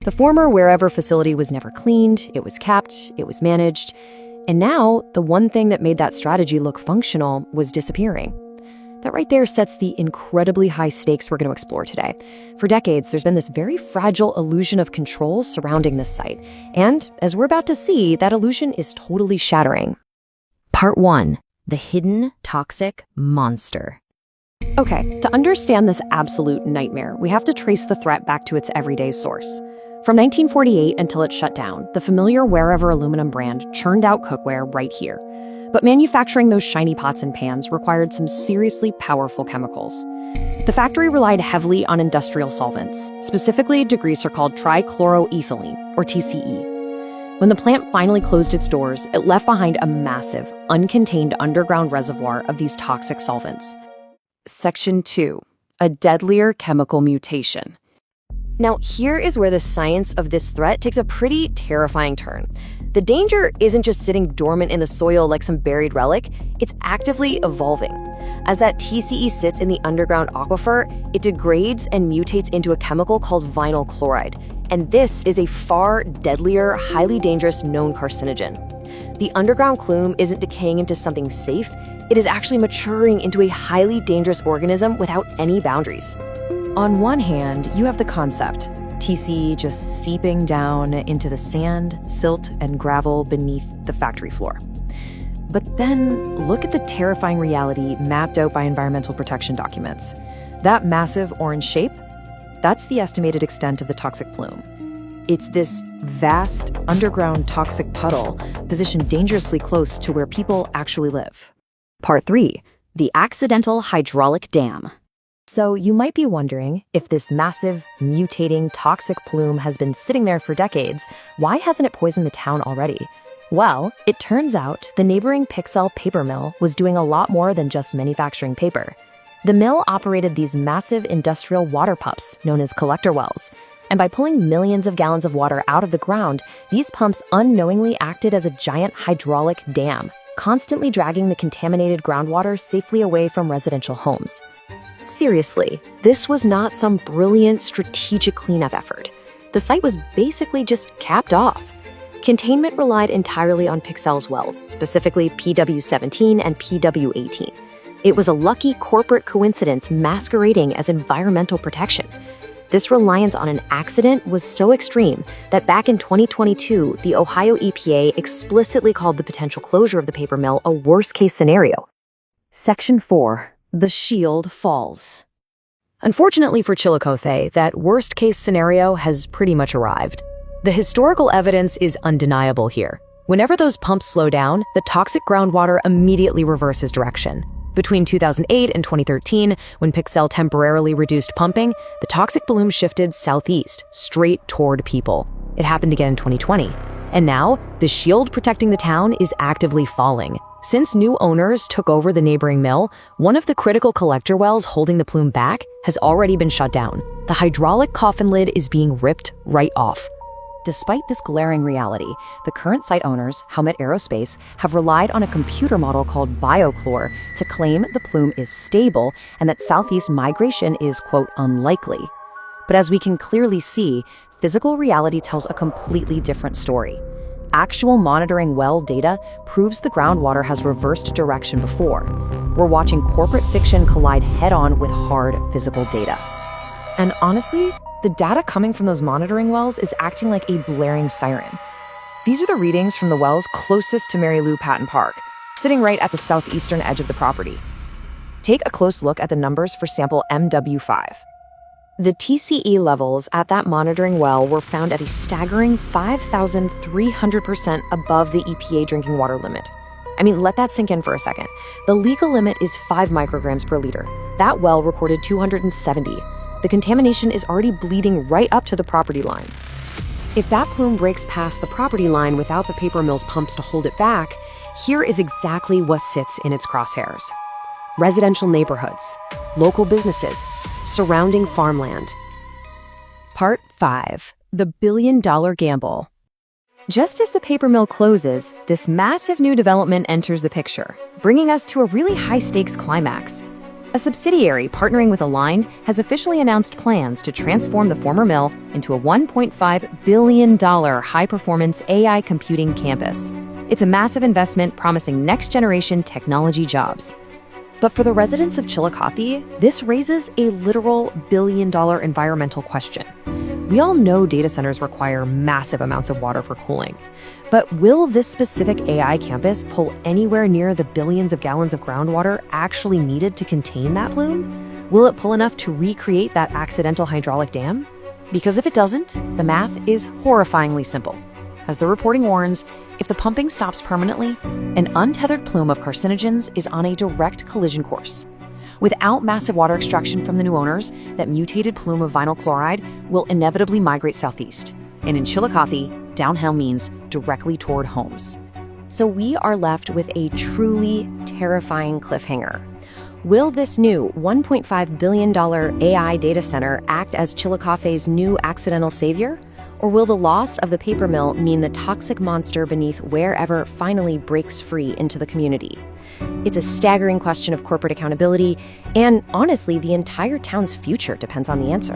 The former wherever facility was never cleaned, it was capped, it was managed, and now the one thing that made that strategy look functional was disappearing. That right there sets the incredibly high stakes we're going to explore today. For decades, there's been this very fragile illusion of control surrounding this site, and as we're about to see, that illusion is totally shattering. Part 1. The Hidden Toxic Monster. Okay, to understand this absolute nightmare, we have to trace the threat back to its everyday source. From 1948 until it shut down, the familiar Wherever aluminum brand churned out cookware right here. But manufacturing those shiny pots and pans required some seriously powerful chemicals. The factory relied heavily on industrial solvents. Specifically, degreaser called trichloroethylene, or TCE. When the plant finally closed its doors, it left behind a massive, uncontained underground reservoir of these toxic solvents. Section 2. A deadlier chemical mutation. Now, here is where the science of this threat takes a pretty terrifying turn. The danger isn't just sitting dormant in the soil like some buried relic, it's actively evolving. As that TCE sits in the underground aquifer, it degrades and mutates into a chemical called vinyl chloride. And this is a far deadlier, highly dangerous known carcinogen. The underground plume isn't decaying into something safe, it is actually maturing into a highly dangerous organism without any boundaries. On one hand, you have the concept, TCE just seeping down into the sand, silt, and gravel beneath the factory floor. But then, look at the terrifying reality mapped out by environmental protection documents. That massive orange shape, that's the estimated extent of the toxic plume. It's this vast, underground toxic puddle positioned dangerously close to where people actually live. Part 3. The Accidental Hydraulic Dam. So you might be wondering, if this massive, mutating, toxic plume has been sitting there for decades, why hasn't it poisoned the town already? Well, it turns out the neighboring Pixel paper mill was doing a lot more than just manufacturing paper. The mill operated these massive industrial water pumps, known as collector wells. And by pulling millions of gallons of water out of the ground, these pumps unknowingly acted as a giant hydraulic dam, constantly dragging the contaminated groundwater safely away from residential homes. Seriously, this was not some brilliant strategic cleanup effort. The site was basically just capped off. Containment relied entirely on Pixel's wells, specifically PW17 and PW18. It was a lucky corporate coincidence masquerading as environmental protection. This reliance on an accident was so extreme that back in 2022, the Ohio EPA explicitly called the potential closure of the paper mill a worst-case scenario. Section 4. The shield falls. Unfortunately for Chillicothe, that worst-case scenario has pretty much arrived. The historical evidence is undeniable here. Whenever those pumps slow down, the toxic groundwater immediately reverses direction. Between 2008 and 2013, when Pixel temporarily reduced pumping, the toxic plume shifted southeast, straight toward people. It happened again in 2020. And now, the shield protecting the town is actively falling. Since new owners took over the neighboring mill, one of the critical collector wells holding the plume back has already been shut down. The hydraulic coffin lid is being ripped right off. Despite this glaring reality, the current site owners, Helmet Aerospace, have relied on a computer model called BioChlor to claim the plume is stable and that southeast migration is, quote, unlikely. But as we can clearly see, physical reality tells a completely different story. Actual monitoring well data proves the groundwater has reversed direction before. We're watching corporate fiction collide head-on with hard physical data. And honestly, the data coming from those monitoring wells is acting like a blaring siren. These are the readings from the wells closest to Mary Lou Patton Park, sitting right at the southeastern edge of the property. Take a close look at the numbers for sample MW5. The TCE levels at that monitoring well were found at a staggering 5,300% above the EPA drinking water limit. I mean, let that sink in for a second. The legal limit is 5 micrograms per liter. That well recorded 270. The contamination is already bleeding right up to the property line. If that plume breaks past the property line without the paper mill's pumps to hold it back, here is exactly what sits in its crosshairs. Residential neighborhoods, local businesses, surrounding farmland. Part 5. The billion-dollar gamble. Just as the paper mill closes, this massive new development enters the picture, bringing us to a really high-stakes climax. A subsidiary partnering with Aligned has officially announced plans to transform the former mill into a $1.5 billion high-performance AI computing campus. It's a massive investment promising next-generation technology jobs. But for the residents of Chillicothe, this raises a literal billion-dollar environmental question. We all know data centers require massive amounts of water for cooling. But will this specific AI campus pull anywhere near the billions of gallons of groundwater actually needed to contain that plume? Will it pull enough to recreate that accidental hydraulic dam? Because if it doesn't, the math is horrifyingly simple. As the reporting warns, if the pumping stops permanently, an untethered plume of carcinogens is on a direct collision course. Without massive water extraction from the new owners, that mutated plume of vinyl chloride will inevitably migrate southeast. And in Chillicothe, downhill means directly toward homes. So we are left with a truly terrifying cliffhanger. Will this new $1.5 billion AI data center act as Chillicothe's new accidental savior? Or will the loss of the paper mill mean the toxic monster beneath wherever finally breaks free into the community? It's a staggering question of corporate accountability, and honestly, the entire town's future depends on the answer.